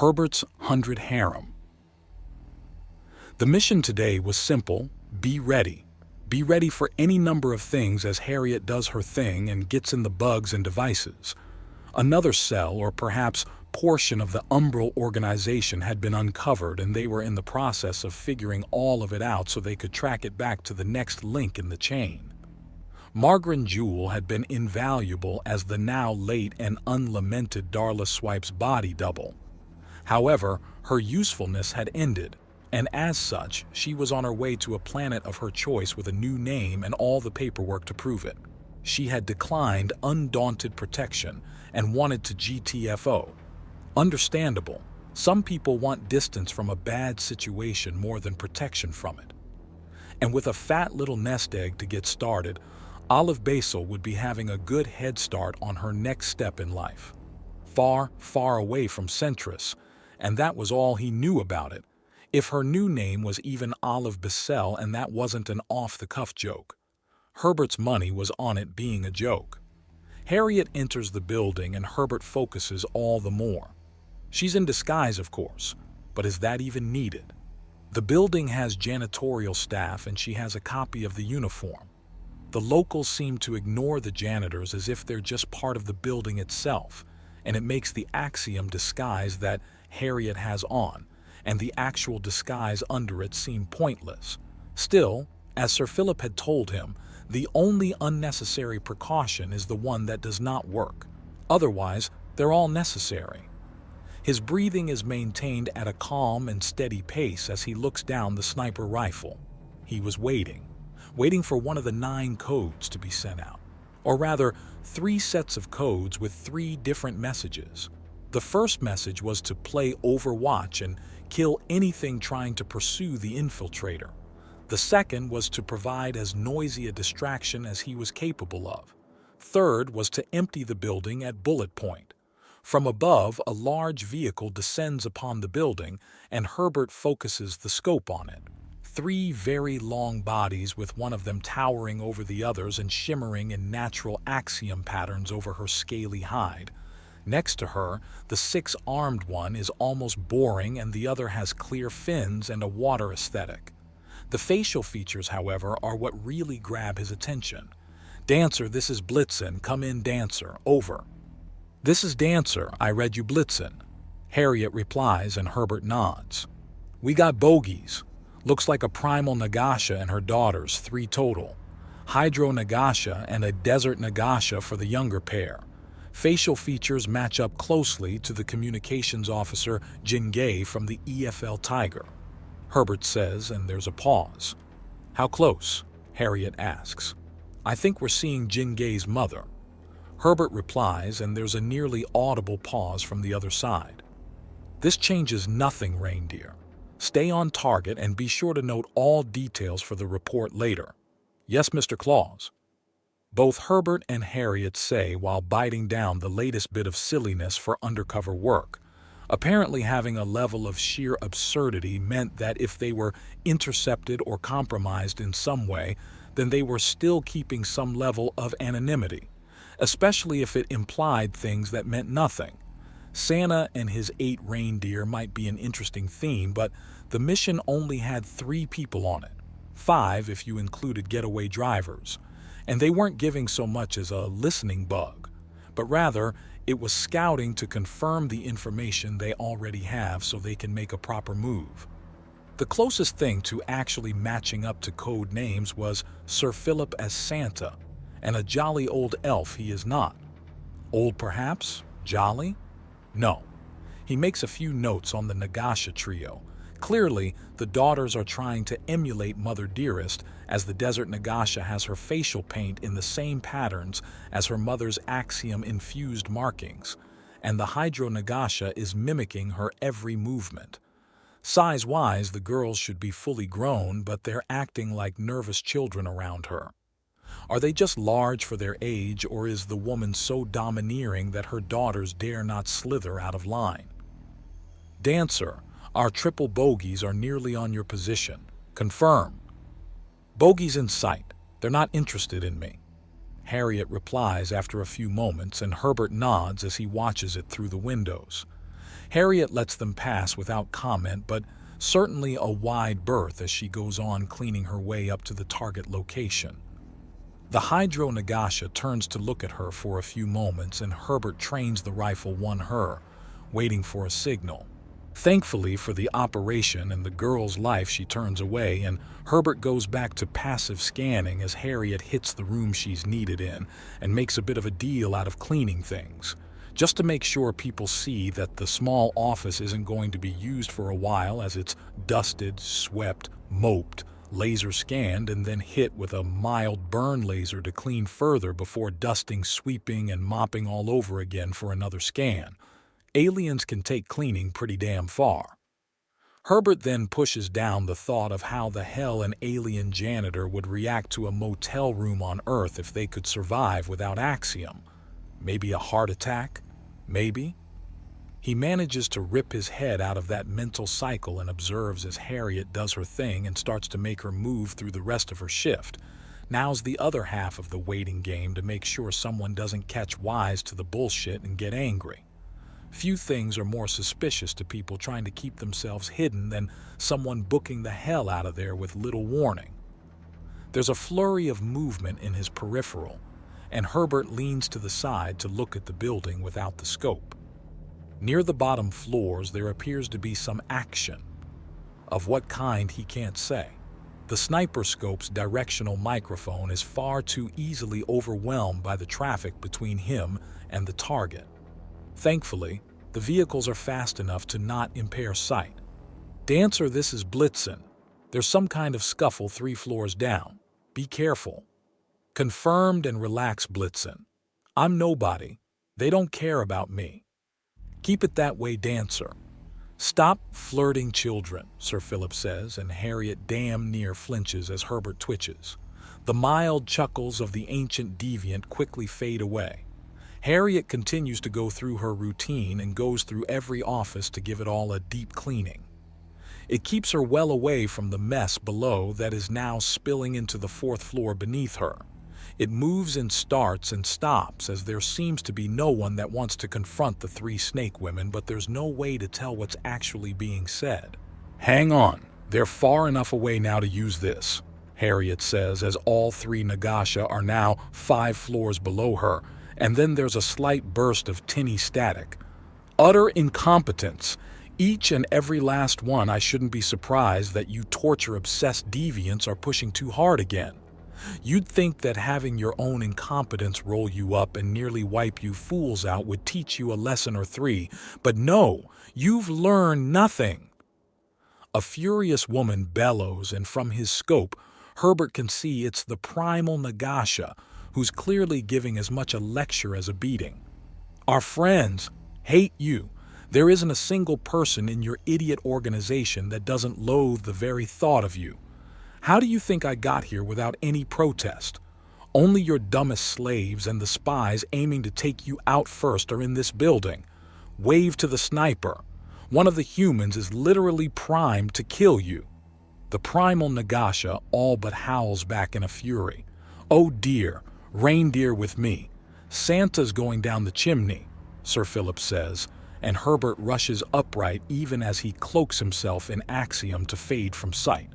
Herbert's 100 Harem. The mission today was simple: be ready. Be ready for any number of things as Harriet does her thing and gets in the bugs and devices. Another cell, or perhaps portion of the Umbral organization, had been uncovered, and they were in the process of figuring all of it out so they could track it back to the next link in the chain. Margaret Jewel had been invaluable as the now late and unlamented Darla Swipe's body double. However, her usefulness had ended, and as such, she was on her way to a planet of her choice with a new name and all the paperwork to prove it. She had declined undaunted protection and wanted to GTFO. Understandable. Some people want distance from a bad situation more than protection from it. And with a fat little nest egg to get started, Olive Basel would be having a good head start on her next step in life. Far, far away from Centris, and that was all he knew about it. If her new name was even Olive Basel and that wasn't an off-the-cuff joke. Herbert's money was on it being a joke. Harriet enters the building and Herbert focuses all the more. She's in disguise, of course, but is that even needed? The building has janitorial staff and she has a copy of the uniform. The locals seem to ignore the janitors as if they're just part of the building itself, and it makes the Axiom disguise that Harriet has on and the actual disguise under it seem pointless. Still, as Sir Philip had told him, the only unnecessary precaution is the one that does not work. Otherwise, they're all necessary. His breathing is maintained at a calm and steady pace as he looks down the sniper rifle. He was waiting for one of the 9 codes to be sent out. Or rather, 3 sets of codes with 3 different messages. The first message was to play Overwatch and kill anything trying to pursue the infiltrator. The second was to provide as noisy a distraction as he was capable of. Third was to empty the building at bullet point. From above, a large vehicle descends upon the building, and Herbert focuses the scope on it. 3 very long bodies, with one of them towering over the others and shimmering in natural axiom patterns over her scaly hide. Next to her, the 6-armed one is almost boring and the other has clear fins and a water aesthetic. The facial features, however, are what really grab his attention. "Dancer, this is Blitzen. Come in, Dancer. Over." "This is Dancer. I read you Blitzen." Harriet replies and Herbert nods. "We got bogeys. Looks like a primal Nagasha and her daughters, 3 total. Hydro Nagasha and a desert Nagasha for the younger pair. Facial features match up closely to the communications officer Jingay from the EFL Tiger," Herbert says, and there's a pause. "How close?" Harriet asks. "I think we're seeing Jingay's mother." Herbert replies, and there's a nearly audible pause from the other side. "This changes nothing, Reindeer. Stay on target and be sure to note all details for the report later." "Yes, Mr. Claus." Both Herbert and Harriet say while biting down the latest bit of silliness for undercover work. Apparently having a level of sheer absurdity meant that if they were intercepted or compromised in some way, then they were still keeping some level of anonymity, especially if it implied things that meant nothing. Santa and his 8 reindeer might be an interesting theme, but the mission only had 3 people on it, 5 if you included getaway drivers. And they weren't giving so much as a listening bug, but rather it was scouting to confirm the information they already have so they can make a proper move. The closest thing to actually matching up to code names was Sir Philip as Santa, and a jolly old elf he is not. Old perhaps? Jolly? No. He makes a few notes on the Nagasha trio. Clearly, the daughters are trying to emulate Mother Dearest, as the Desert Nagasha has her facial paint in the same patterns as her mother's axiom-infused markings, and the Hydro Nagasha is mimicking her every movement. Size-wise, the girls should be fully grown, but they're acting like nervous children around her. Are they just large for their age, or is the woman so domineering that her daughters dare not slither out of line? "Dancer, our triple bogeys are nearly on your position. Confirm." "Bogeys in sight. They're not interested in me." Harriet replies after a few moments, and Herbert nods as he watches it through the windows. Harriet lets them pass without comment, but certainly a wide berth as she goes on cleaning her way up to the target location. The Hydro Nagasha turns to look at her for a few moments, and Herbert trains the rifle on her, waiting for a signal. Thankfully for the operation and the girl's life, she turns away, and Herbert goes back to passive scanning as Harriet hits the room she's needed in and makes a bit of a deal out of cleaning things, just to make sure people see that the small office isn't going to be used for a while, as it's dusted, swept, moped, laser scanned, and then hit with a mild burn laser to clean further before dusting, sweeping, and mopping all over again for another scan. Aliens can take cleaning pretty damn far. Herbert then pushes down the thought of how the hell an alien janitor would react to a motel room on Earth if they could survive without Axiom. Maybe a heart attack? Maybe? He manages to rip his head out of that mental cycle and observes as Harriet does her thing and starts to make her move through the rest of her shift. Now's the other half of the waiting game to make sure someone doesn't catch wise to the bullshit and get angry. Few things are more suspicious to people trying to keep themselves hidden than someone booking the hell out of there with little warning. There's a flurry of movement in his peripheral, and Herbert leans to the side to look at the building without the scope. Near the bottom floors, there appears to be some action. Of what kind, he can't say. The sniper scope's directional microphone is far too easily overwhelmed by the traffic between him and the target. Thankfully, the vehicles are fast enough to not impair sight. "Dancer, this is Blitzen. There's some kind of scuffle 3 floors down. Be careful." "Confirmed and relax, Blitzen. I'm nobody. They don't care about me." "Keep it that way, Dancer." "Stop flirting, children," Sir Philip says, and Harriet damn near flinches as Herbert twitches. The mild chuckles of the ancient deviant quickly fade away. Harriet continues to go through her routine and goes through every office to give it all a deep cleaning. It keeps her well away from the mess below that is now spilling into the 4th floor beneath her. It moves and starts and stops as there seems to be no one that wants to confront the 3 snake women, but there's no way to tell what's actually being said. "Hang on, they're far enough away now to use this," Harriet says as all 3 Nagasha are now 5 floors below her, and then there's a slight burst of tinny static. "Utter incompetence. Each and every last one. I shouldn't be surprised that you torture-obsessed deviants are pushing too hard again. You'd think that having your own incompetence roll you up and nearly wipe you fools out would teach you a lesson or 3, but no, you've learned nothing." A furious woman bellows, and from his scope, Herbert can see it's the primal Nagasha, who's clearly giving as much a lecture as a beating. "Our friends hate you. There isn't a single person in your idiot organization that doesn't loathe the very thought of you. How do you think I got here without any protest? Only your dumbest slaves and the spies aiming to take you out first are in this building. Wave to the sniper. One of the humans is literally primed to kill you." The primal Nagasha all but howls back in a fury. "Oh dear, reindeer with me. Santa's going down the chimney," Sir Philip says, and Herbert rushes upright even as he cloaks himself in Axiom to fade from sight.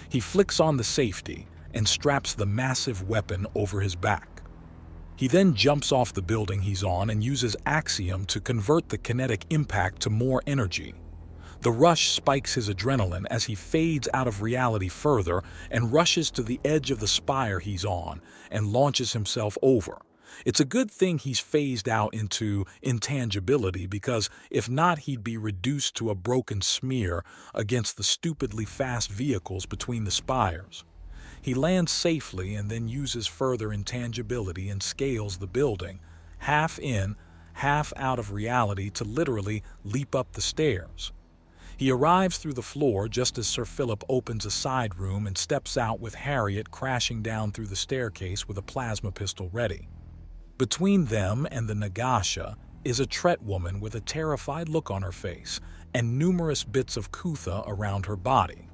He flicks on the safety and straps the massive weapon over his back. He then jumps off the building he's on and uses Axiom to convert the kinetic impact to more energy. The rush spikes his adrenaline as he fades out of reality further and rushes to the edge of the spire he's on and launches himself over. It's a good thing he's phased out into intangibility, because if not, he'd be reduced to a broken smear against the stupidly fast vehicles between the spires. He lands safely and then uses further intangibility and scales the building, half in, half out of reality, to literally leap up the stairs. He arrives through the floor just as Sir Philip opens a side room and steps out with Harriet crashing down through the staircase with a plasma pistol ready. Between them and the Nagasha is a Tret woman with a terrified look on her face and numerous bits of Kutha around her body.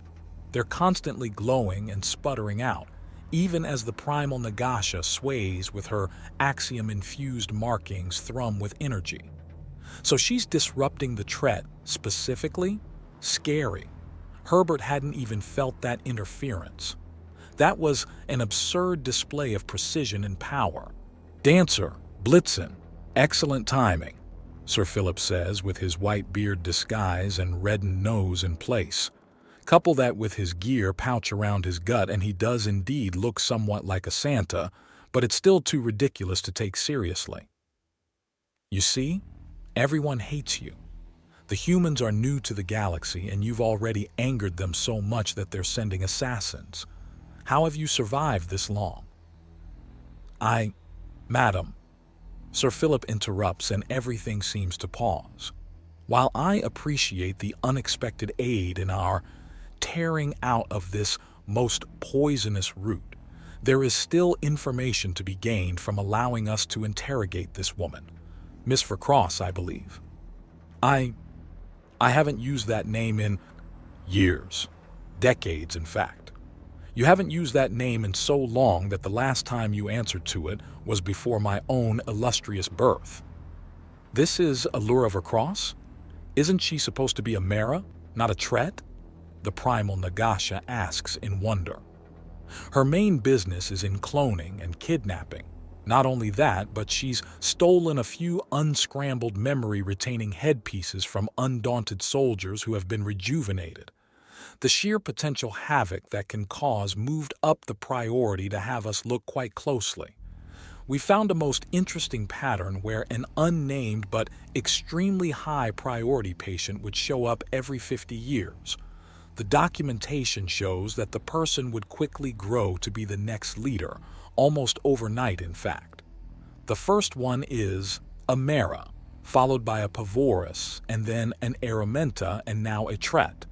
They're constantly glowing and sputtering out, even as the primal Nagasha sways with her Axiom-infused markings thrum with energy. So she's disrupting the threat, specifically? Scary. Herbert hadn't even felt that interference. That was an absurd display of precision and power. Dancer, Blitzen, excellent timing, Sir Philip says with his white beard disguise and reddened nose in place. Couple that with his gear pouch around his gut and he does indeed look somewhat like a Santa, but it's still too ridiculous to take seriously. You see, everyone hates you. The humans are new to the galaxy and you've already angered them so much that they're sending assassins. How have you survived this long? Madam. Sir Philip interrupts and everything seems to pause. While I appreciate the unexpected aid in our tearing out of this most poisonous root, there is still information to be gained from allowing us to interrogate this woman. Miss Vercross, I believe. I haven't used that name in years. Decades, in fact. You haven't used that name in so long that the last time you answered to it was before my own illustrious birth. This is Allura Vercross? Isn't she supposed to be a Mara, not a Tret? The primal Nagasha asks in wonder. Her main business is in cloning and kidnapping. Not only that, but she's stolen a few unscrambled memory-retaining headpieces from undaunted soldiers who have been rejuvenated. The sheer potential havoc that can cause moved up the priority to have us look quite closely. We found a most interesting pattern where an unnamed but extremely high priority patient would show up every 50 years. The documentation shows that the person would quickly grow to be the next leader, almost overnight in fact. The first one is a Mara, followed by a Pavorus, and then an Aramenta, and now a Tret.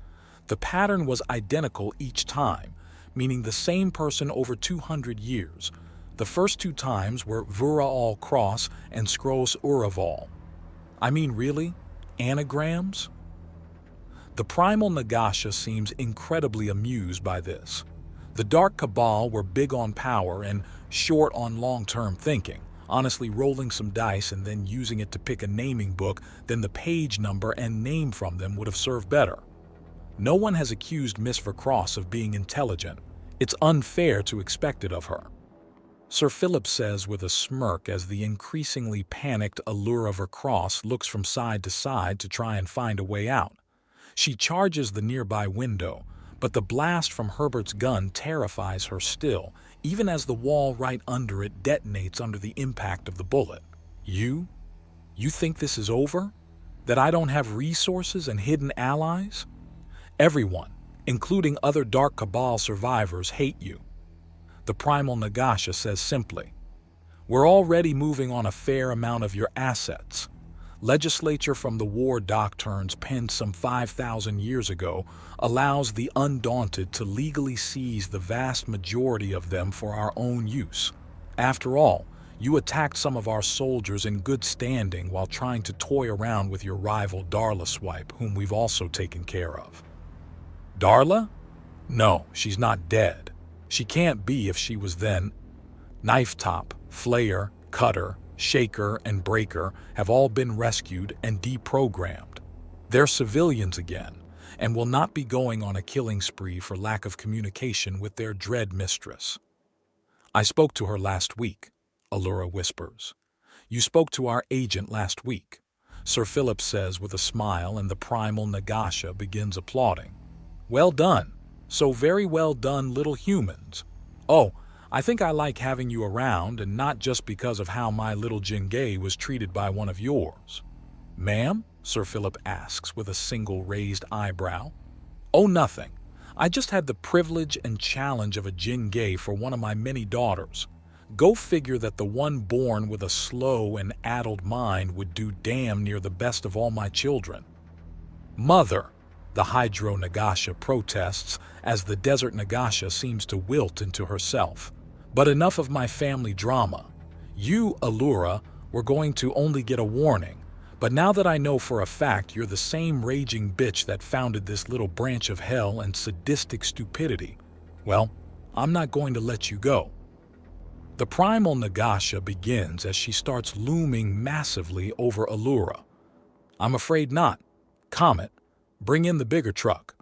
The pattern was identical each time, meaning the same person over 200 years. The first two times were Vuraal Cross and Skros Uraval. I mean, really? Anagrams? The primal Nagasha seems incredibly amused by this. The Dark Cabal were big on power and short on long-term thinking, honestly rolling some dice and then using it to pick a naming book, then the page number and name from them would have served better. No one has accused Miss Vercross of being intelligent. It's unfair to expect it of her. Sir Philip says with a smirk as the increasingly panicked Allura Vercross looks from side to side to try and find a way out. She charges the nearby window, but the blast from Herbert's gun terrifies her still, even as the wall right under it detonates under the impact of the bullet. You think this is over? That I don't have resources and hidden allies? Everyone, including other Dark Cabal survivors, hate you. The primal Nagasha says simply, we're already moving on a fair amount of your assets. Legislature from the war doctrines penned some 5,000 years ago allows the undaunted to legally seize the vast majority of them for our own use. After all, you attacked some of our soldiers in good standing while trying to toy around with your rival Darla Swipe, whom we've also taken care of. Darla? No, she's not dead. She can't be if she was then. Knife Top, Flayer, Cutter, Shaker, and Breaker have all been rescued and deprogrammed. They're civilians again, and will not be going on a killing spree for lack of communication with their dread mistress. I spoke to her last week, Allura whispers. You spoke to our agent last week, Sir Philip says with a smile, and the primal Nagasha begins applauding. Well done. So very well done, little humans. Oh, I think I like having you around, and not just because of how my little Jingay was treated by one of yours. Ma'am? Sir Philip asks with a single raised eyebrow. Oh, nothing. I just had the privilege and challenge of a Jingay for one of my many daughters. Go figure that the one born with a slow and addled mind would do damn near the best of all my children. Mother! The Hydro Nagasha protests as the Desert Nagasha seems to wilt into herself. But enough of my family drama. You, Allura, were going to only get a warning, but now that I know for a fact you're the same raging bitch that founded this little branch of hell and sadistic stupidity, well, I'm not going to let you go. The primal Nagasha begins as she starts looming massively over Allura. I'm afraid not. Comet, bring in the bigger truck.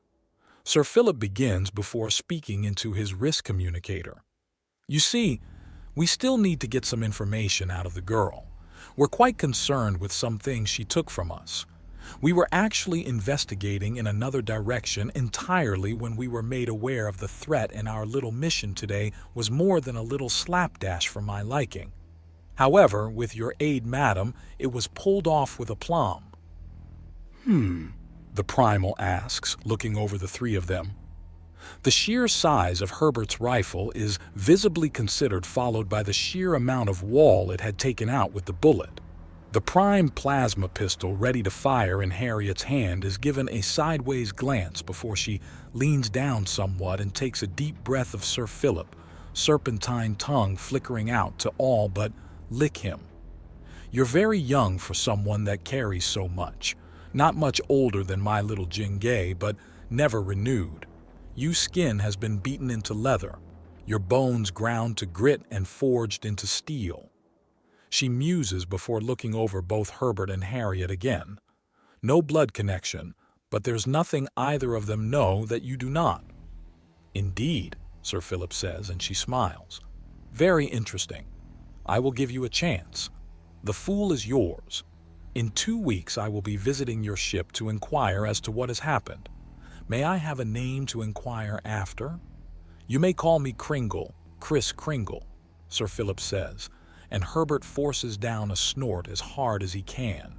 Sir Philip begins before speaking into his risk communicator. You see, we still need to get some information out of the girl. We're quite concerned with some things she took from us. We were actually investigating in another direction entirely when we were made aware of the threat, and our little mission today was more than a little slapdash for my liking. However, with your aid, madam, it was pulled off with aplomb. The primal asks, looking over the three of them. The sheer size of Herbert's rifle is visibly considered, followed by the sheer amount of wall it had taken out with the bullet. The prime plasma pistol ready to fire in Harriet's hand is given a sideways glance before she leans down somewhat and takes a deep breath of Sir Philip, serpentine tongue flickering out to all but lick him. You're very young for someone that carries so much. Not much older than my little Jingay, but never renewed. Your skin has been beaten into leather, your bones ground to grit and forged into steel. She muses before looking over both Herbert and Harriet again. No blood connection, but there's nothing either of them know that you do not. Indeed, Sir Philip says, and she smiles. Very interesting. I will give you a chance. The fool is yours. In 2 weeks I will be visiting your ship to inquire as to what has happened. May I have a name to inquire after? You may call me Kringle, Chris Kringle, Sir Philip says, and Herbert forces down a snort as hard as he can.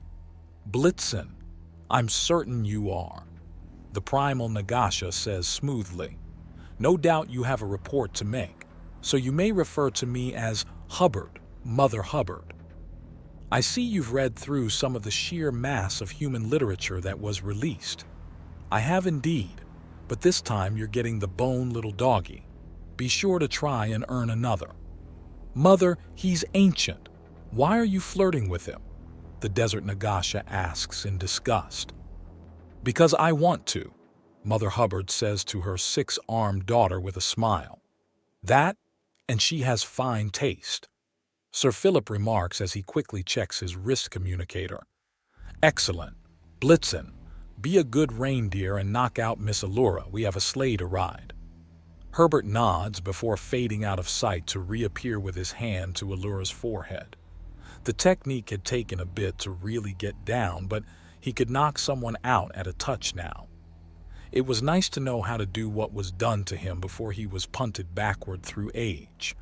Blitzen, I'm certain you are, the primal Nagasha says smoothly. No doubt you have a report to make, so you may refer to me as Hubbard, Mother Hubbard. I see you've read through some of the sheer mass of human literature that was released. I have indeed, but this time you're getting the bone little doggy. Be sure to try and earn another. Mother, he's ancient. Why are you flirting with him? The Desert Nagasha asks in disgust. Because I want to, Mother Hubbard says to her 6-armed daughter with a smile. That, and she has fine taste. Sir Philip remarks as he quickly checks his wrist communicator. Excellent. Blitzen, be a good reindeer and knock out Miss Allura. We have a sleigh to ride. Herbert nods before fading out of sight to reappear with his hand to Allura's forehead. The technique had taken a bit to really get down, but he could knock someone out at a touch now. It was nice to know how to do what was done to him before he was punted backward through age.